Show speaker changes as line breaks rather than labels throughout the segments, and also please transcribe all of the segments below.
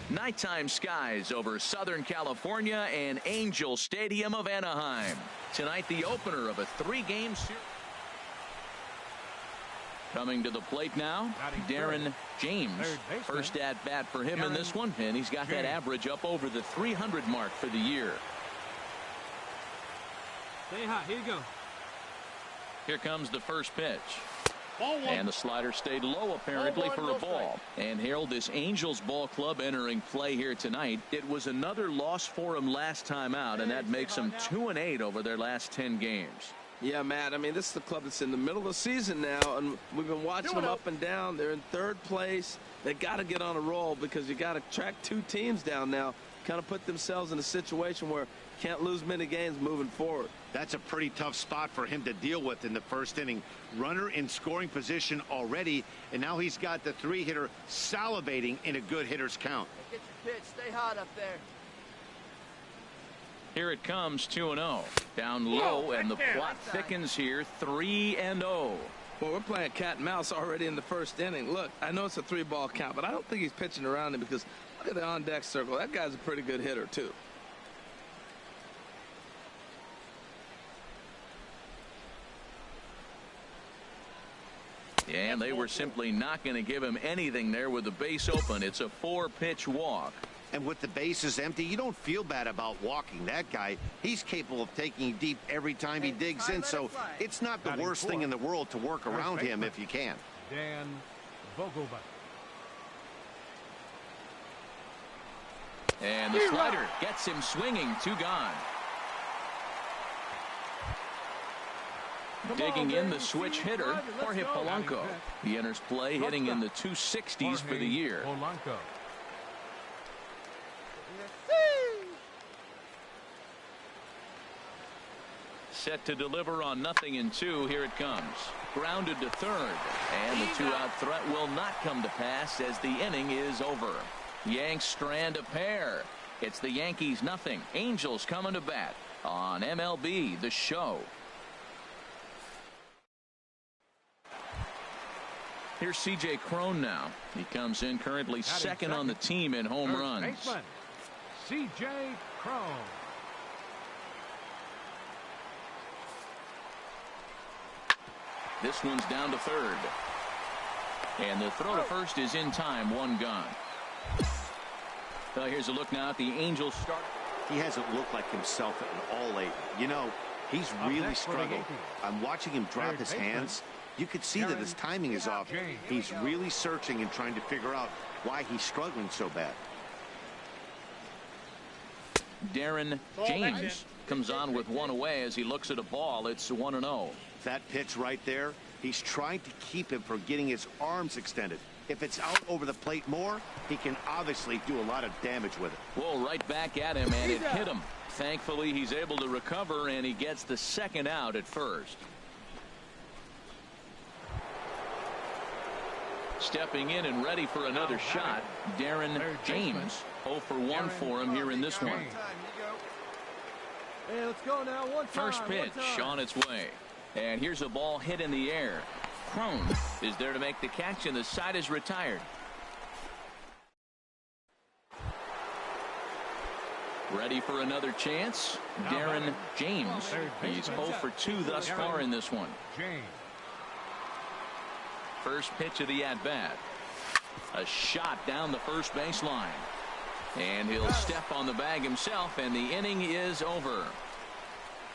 Nighttime skies over Southern California and Angel Stadium of Anaheim. Tonight, the opener of a 3-game series. Coming to the plate now, Darren James. First at bat for him in this one, and he's got that average up over the 300 mark for the year.
Stay hot. Here you go.
Here comes the first pitch. And the slider stayed low apparently for a ball. And Harold, this Angels ball club entering play here tonight. It was another loss for him last time out, and that makes them 2-8 over their last 10 games.
Yeah, Matt, I mean, this is the club that's in the middle of the season now, and we've been watching them up and down. They're in 3rd place. They got to get on a roll because you got to track 2 teams down now, kind of put themselves in a situation where can't lose many games moving forward.
That's a pretty tough spot for him to deal with in the first inning. Runner in scoring position already, and now he's got the 3-hitter salivating in a good hitter's count.
Get your pitch. Stay hot up there.
Here it comes, 2-0. Down low, and the plot thickens here, 3-0.
Well, we're playing cat and mouse already in the first inning. Look, I know it's a 3-ball count, but I don't think he's pitching around him because look at the on-deck circle. That guy's a pretty good hitter, too.
And they were simply not going to give him anything there with the base open. It's a 4-pitch walk.
And with the bases empty, you don't feel bad about walking that guy. He's capable of taking deep every time he digs in, so it's not the worst thing in the world to work around him if you can.
Dan Vogelbach.
And the slider gets him swinging, 2 gone. Digging in the switch hitter, Jorge Polanco. He enters play hitting in the 260s for the year.
Polanco.
Set to deliver on 0-2. Here it comes. Grounded to 3rd. And the 2-out threat will not come to pass as the inning is over. Yanks strand a pair. It's the Yankees 0. Angels coming to bat on MLB The Show. Here's C.J. Cron now. He comes in currently second on the team in home runs.
Baseman, C.J. Cron.
This one's down to 3rd. And the throw to first is in time, 1 gone. Well, here's a look now at the Angels start.
He hasn't looked like himself at all lately. You know, he's really struggled. I'm watching him drop his hands. You could see that his timing is off. He's really searching and trying to figure out why he's struggling so bad.
Darren James comes on with 1 away as he looks at a ball. It's 1-0.
That pitch right there, he's trying to keep him from getting his arms extended. If it's out over the plate more, he can obviously do a lot of damage with it.
Well, right back at him, and it hit him. Thankfully, he's able to recover, and he gets the 2nd out at first. Stepping in and ready for another shot, Darren James. 0 for 1 for him here in this one.
Hey, let's go now.
First pitch on its way. And here's a ball hit in the air. Cron is there to make the catch, and the side is retired. Ready for another chance. Darren James. He's 0 for 2 thus far in this one. First pitch of the at-bat. A shot down the first baseline. And he'll step on the bag himself, and the inning is over.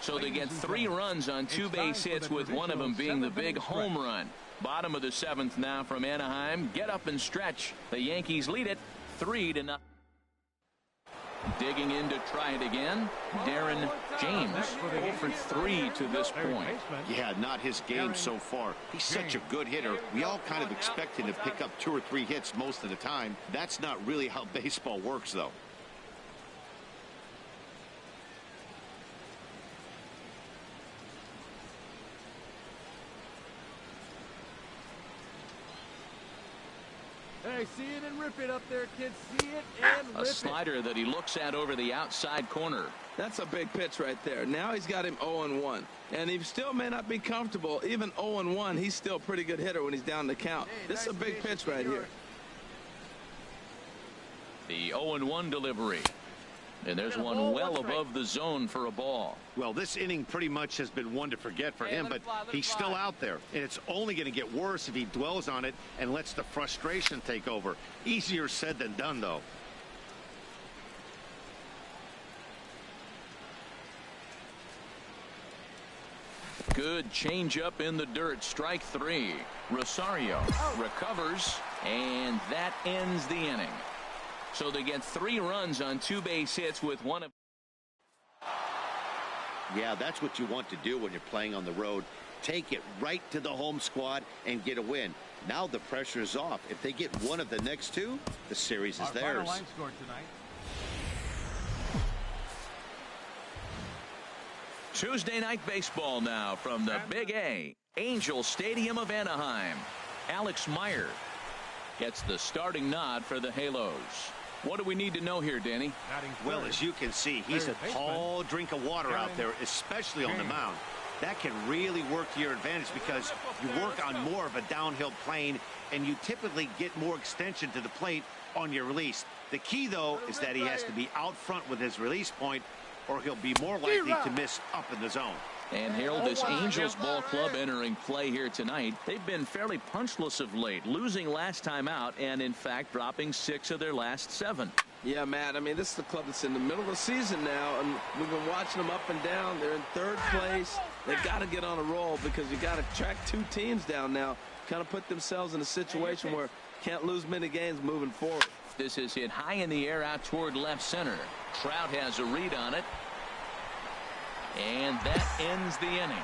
So they get 3 runs on 2 base hits, with one of them being the big home run. Bottom of the 7th now from Anaheim. Get up and stretch. The Yankees lead it 3-0. Digging in to try it again, Darren James. 0 for 3 to this point.
Yeah, not his game so far. He's such a good hitter. We all kind of expect him to pick up 2 or 3 hits most of the time. That's not really how baseball works, though.
Hey, see it and rip it up there, kids. See it and rip it.
A slider that he looks at over the outside corner.
That's a big pitch right there. Now he's got him 0-1. And he still may not be comfortable. Even 0-1, he's still a pretty good hitter when he's down the count. This is a big pitch right here.
The 0-1 delivery. And there's one well above the zone for a ball.
Well, this inning pretty much has been one to forget for him, but he's still out there. And it's only going to get worse if he dwells on it and lets the frustration take over. Easier said than done, though.
Good changeup in the dirt. Strike 3. Rosario recovers, and that ends the inning. So they get 3 runs on 2 base hits with one of.
Yeah, that's what you want to do when you're playing on the road. Take it right to the home squad and get a win. Now the pressure is off. If they get one of the next 2, the series is theirs.
Line score tonight.
Tuesday night baseball now from the Big A, Angel Stadium of Anaheim. Alex Meyer gets the starting nod for the Halos. What do we need to know here, Danny?
Well, as you can see, he's a tall drink of water out there, especially on the mound. That can really work to your advantage because you work on more of a downhill plane and you typically get more extension to the plate on your release. The key, though, is that he has to be out front with his release point or he'll be more likely to miss up in the zone.
And Harold, this Angels ball club entering play here tonight. They've been fairly punchless of late, losing last time out and, in fact, dropping 6 of their last 7.
Yeah, Matt, I mean, this is the club that's in the middle of the season now, and we've been watching them up and down. They're in 3rd place. They got to get on a roll because you got to track 2 teams down now, kind of put themselves in a situation where can't lose many games moving forward.
This is hit high in the air out toward left center. Trout has a read on it. And that ends the inning.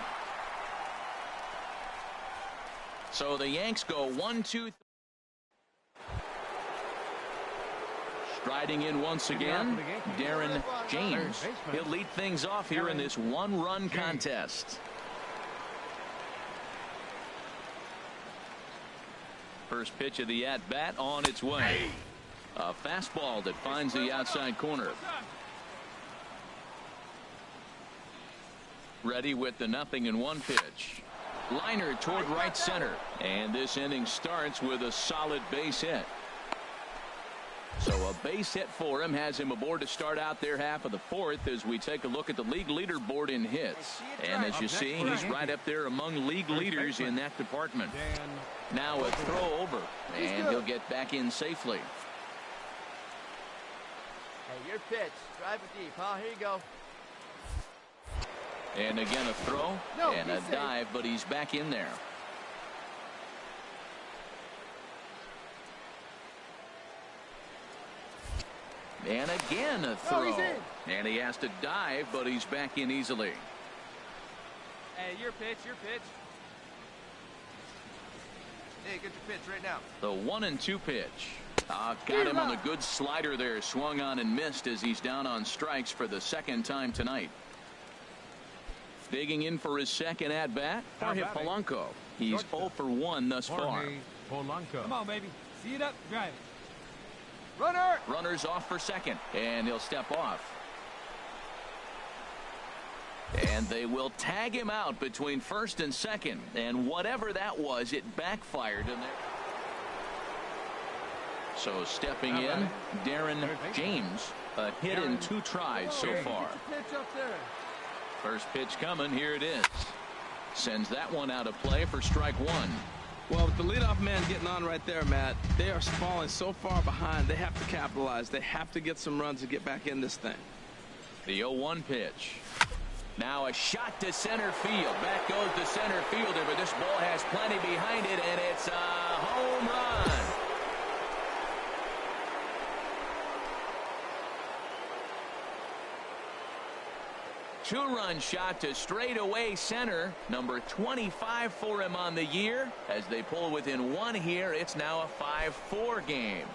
So the Yanks go 1-2. Striding in once again, Darren James. He'll lead things off here in this 1-run contest. First pitch of the at-bat on its way. A fastball that finds the outside corner. Ready with the 0-1 pitch. Liner toward right center. And this inning starts with a solid base hit. So a base hit for him has him aboard to start out their half of the 4th as we take a look at the league leaderboard in hits. And as you see, he's right up there among league leaders in that department. Now a throw over, and he'll get back in safely.
Hey, your pitch. Drive it deep, huh? Here you go.
And again a throw and a dive, but he's back in there. And again a throw. And he has to dive, but he's back in easily.
Hey, your pitch, your pitch. Hey, get your pitch right now.
The 1-2 pitch. Got him on a good slider there. Swung on and missed as he's down on strikes for the 2nd time tonight. Digging in for his 2nd at-bat, Jorge Polanco. He's 0 for 1 thus far.
Come on, baby. See it up, drive it.
Runner!
Runner's off for 2nd, and he'll step off. And they will tag him out between 1st and 2nd. And whatever that was, it backfired in there. So stepping in, Darren James. A hit in 2 tries so far.
Pitch up there.
First pitch coming. Here it is. Sends that one out of play for strike 1.
Well, with the leadoff man getting on right there, Matt, they are falling so far behind. They have to capitalize. They have to get some runs to get back in this thing.
The 0-1 pitch. Now a shot to center field. Back goes the center fielder, but this ball has plenty behind it, and it's a home run. Two-run shot to straightaway center. Number 25 for him on the year. As they pull within 1 here, it's now a 5-4 game.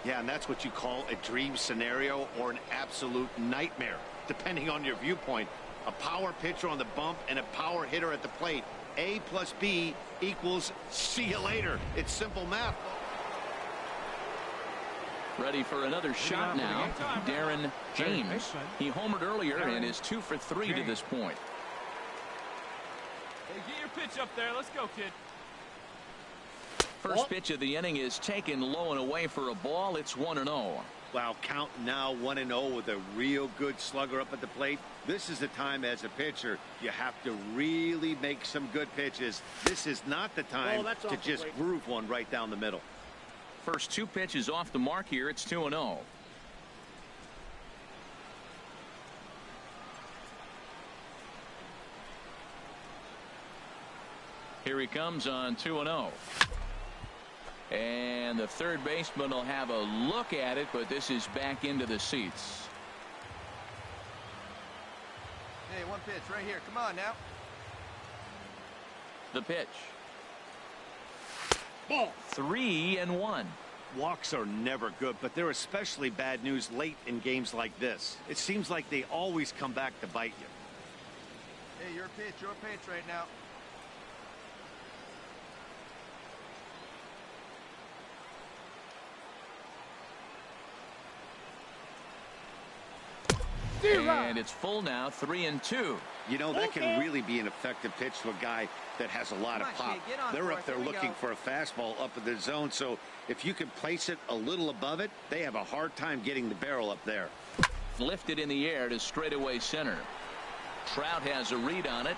Yeah, and that's what you call a dream scenario or an absolute nightmare, depending on your viewpoint. A power pitcher on the bump and a power hitter at the plate. A plus B equals see you later. It's simple math.
Ready for another shot now. Darren James. He homered earlier and is 2 for 3 to this point.
Hey, get your pitch up there. Let's go, kid.
First pitch of the inning is taken low and away for a ball. It's 1-0.
Wow, count now 1-0 with a real good slugger up at the plate. This is the time as a pitcher you have to really make some good pitches. This is not the time to just groove one right down the middle.
First two pitches off the mark here. It's 2-0. Here he comes on 2-0. And the third baseman will have a look at it, but this is back into the seats.
Hey, one pitch right here. Come on now.
The pitch.
Ball.
3-1.
Walks are never good, but they're especially bad news late in games like this. It seems like they always come back to bite you.
Hey, your pitch right now.
And it's full now, 3-2.
You know, that can really be an effective pitch to a guy that has a lot of pop. They're up there looking for a fastball up in the zone, so if you can place it a little above it, they have a hard time getting the barrel up there.
Lifted in the air to straightaway center. Trout has a read on it.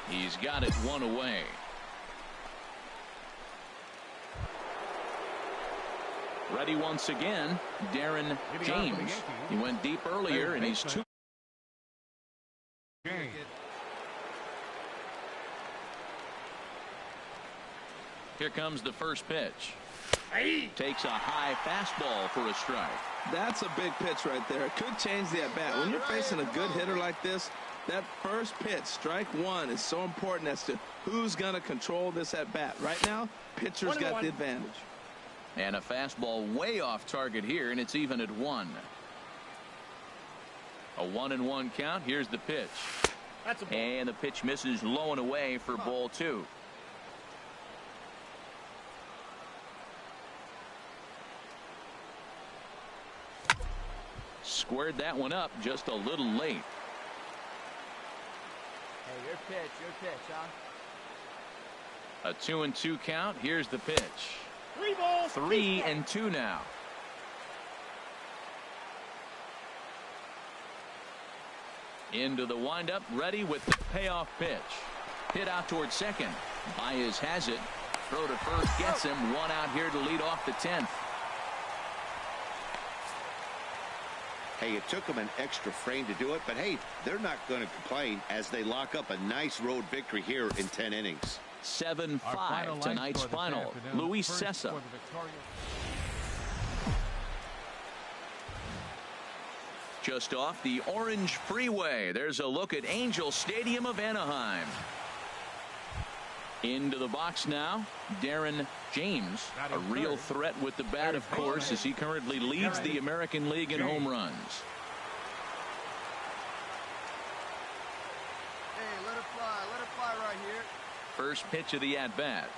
He's got it one away. Ready once again, Darren James. He went deep earlier, and he's two. Here comes the first pitch. Takes a high fastball for a strike.
That's a big pitch right there. It could change the at-bat. When you're facing a good hitter like this, that first pitch, strike one, is so important as to who's going to control this at-bat. Right now, pitcher's got the advantage.
And a fastball way off target here, and it's even at 1. A 1-1 count. Here's the pitch. And the pitch misses low and away for ball 2. Squared that one up just a little late.
Hey, your pitch, huh?
A 2-2 count. Here's the pitch. 3-2 now. Into the windup, ready with the payoff pitch. Hit out towards second. Baez has it. Throw to first gets him. One out here to lead off the 10th.
Hey, it took them an extra frame to do it, but hey, they're not going to complain as they lock up a nice road victory here in 10 innings.
7-5 tonight's final. Luis Cessa. Just off the Orange Freeway. There's a look at Angel Stadium of Anaheim. Into the box now, Darren James. A real threat with the bat, of course, as he currently leads the American League in home runs.
Hey, let it fly right here.
First pitch of the at-bat.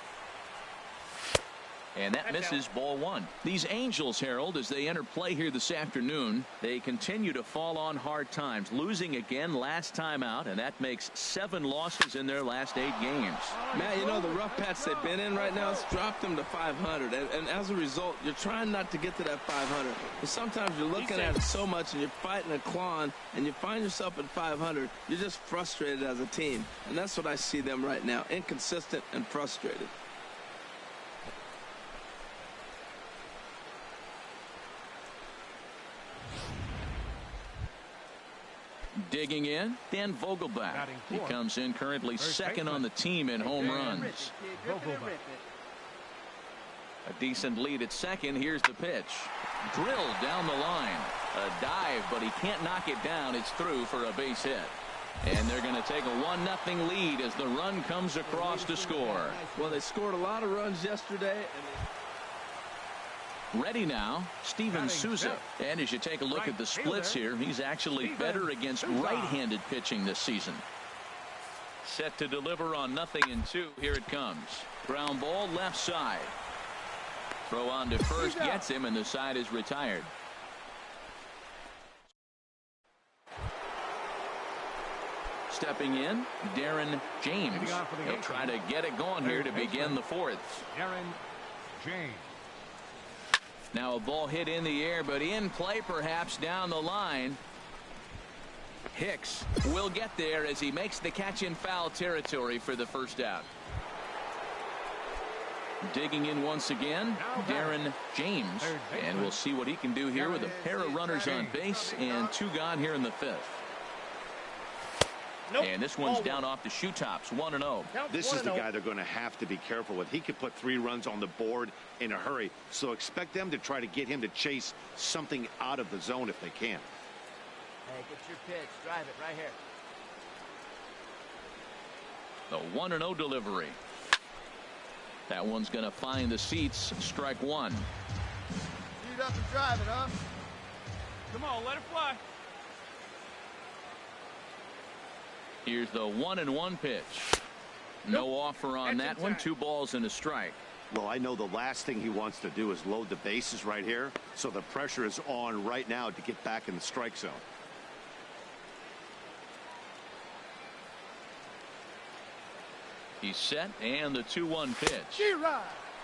And that misses ball 1. These Angels, Harold, as they enter play here this afternoon, they continue to fall on hard times, losing again last time out, and that makes 7 losses in their last 8 games.
Matt, you know, the rough patch they've been in right now, it's dropped them to 500, and as a result, you're trying not to get to that 500. But sometimes you're looking at it so much, and you're fighting and clawing, and you find yourself at 500, you're just frustrated as a team, and that's what I see them right now, inconsistent and frustrated.
Digging in, Dan Vogelbach. He comes in currently second on the team in home runs. A decent lead at second. Here's the pitch. Drilled down the line. A dive, but he can't knock it down. It's through for a base hit. And they're going to take a 1-0 lead as the run comes across to score.
Well, they scored a lot of runs yesterday.
Ready now, Steven Souza. And as you take a look at the splits here, he's actually better against right-handed pitching this season. Set to deliver on 0-2. Here it comes. Ground ball left side. Throw on to first gets him, and the side is retired. Stepping in, Darren James. He'll try to get it going here to begin the fourth.
Darren James.
Now a ball hit in the air, but in play perhaps down the line. Hicks will get there as he makes the catch in foul territory for the first out. Digging in once again, Darren James. And we'll see what he can do here with a pair of runners on base and 2 gone here in the 5th. And this one's down off the shoe tops, 1-0.
This is the guy they're going to have to be careful with. He could put 3 runs on the board in a hurry. So expect them to try to get him to chase something out of the zone if they can.
Hey, get your pitch. Drive it right here.
The 1-0 delivery. That one's going to find the seats. Strike 1.
Speed up and drive it, huh?
Come on, let it fly.
Here's the 1-1 pitch. No offer on that one. 2 balls and a strike.
Well, I know the last thing he wants to do is load the bases right here. So the pressure is on right now to get back in the strike zone.
He's set, and the 2-1 pitch.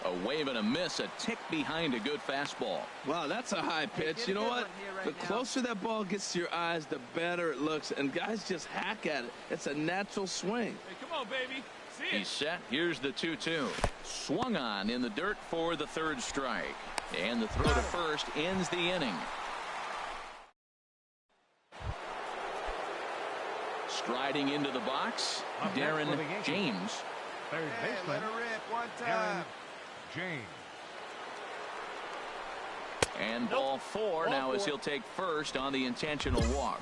A wave and a miss, a tick behind a good fastball.
Wow, that's a high pitch. You know what? The closer that ball gets to your eyes, the better it looks. And guys just hack at it. It's a natural swing.
Hey, come on, baby. See it.
He's set. Here's the 2-2. Swung on in the dirt for the 3rd strike. And the throw to first ends the inning. Striding into the box, Darren James.
Third
Hey,
baseman.
let her rip one time.
James.
And ball 4 now as he'll take first on the intentional walk.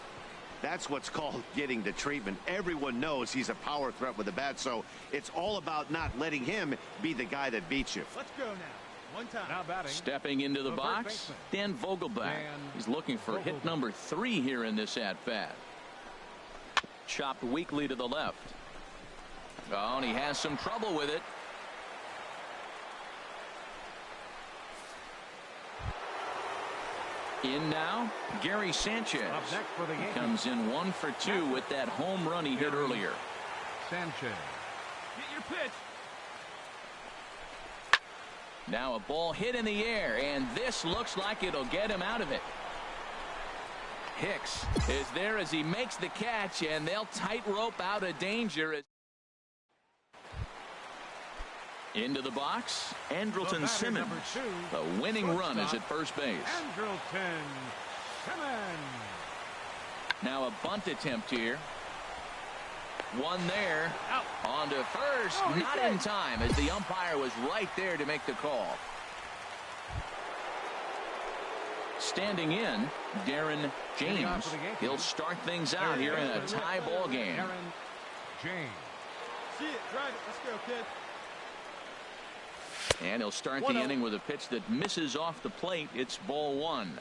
That's what's called getting the treatment. Everyone knows he's a power threat with the bat, so it's all about not letting him be the guy that beats you.
Let's go now. One time.
Now batting.
Stepping into the box, Dan Vogelback. He's looking for hit number 3 here in this at-bat. Chopped weakly to the left. Oh, and he has some trouble with it. In now, Gary Sanchez.
Up next for the Yankees.
Comes in 1 for 2 with that home run he hit earlier.
Sanchez. Get your pitch.
Now a ball hit in the air, and this looks like it'll get him out of it. Hicks is there as he makes the catch, and they'll tightrope out of danger. Into the box, Andrelton Simmons. The winning run is at first base.
Andrelton Simmons.
Now a bunt attempt here. One there.
Out.
On to first. Not in time as the umpire was right there to make the call. Standing in, Darren James. He'll start things out here in a tie ball game.
Darren James.
See it. Drive it. Let's go, kid.
And he'll start the inning with a pitch that misses off the plate. It's ball 1.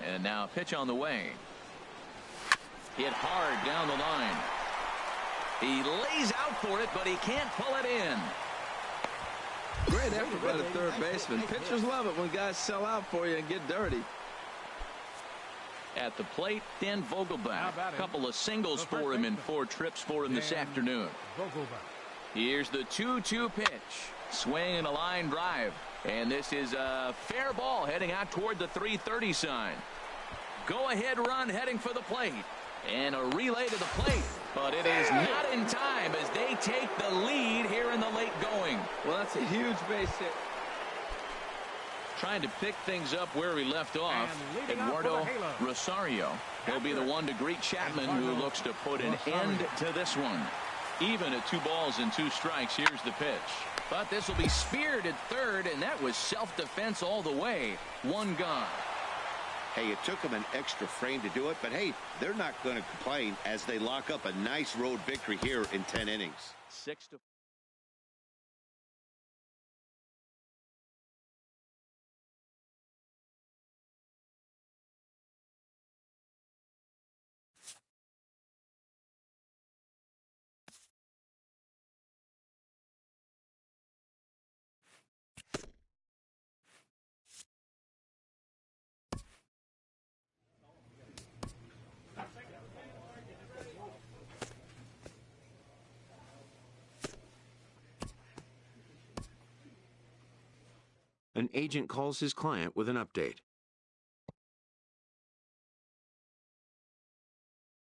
And now a pitch on the way. Hit hard down the line. He lays out for it, but he can't pull it in.
Great effort by the third baseman. Pitchers love it when guys sell out for you and get dirty.
At the plate, Dan Vogelback. A couple of singles for him in 4 trips for him this afternoon. Here's the 2-2 pitch. Swing and a line drive. And this is a fair ball heading out toward the 330 sign. Go ahead run heading for the plate. And a relay to the plate. But it is not in time as they take the lead here in the late going.
Well, that's a huge base hit.
Trying to pick things up where he left off. Eduardo Rosario will be the one to greet Chapman, who looks to put an end to this one. Even at 2 balls and 2 strikes. Here's the pitch. But this will be speared at third, and that was self-defense all the way. 1 gone.
Hey, it took them an extra frame to do it, but hey, they're not going to complain as they lock up a nice road victory here in 10 innings.
6-4.
An agent calls his client with an update.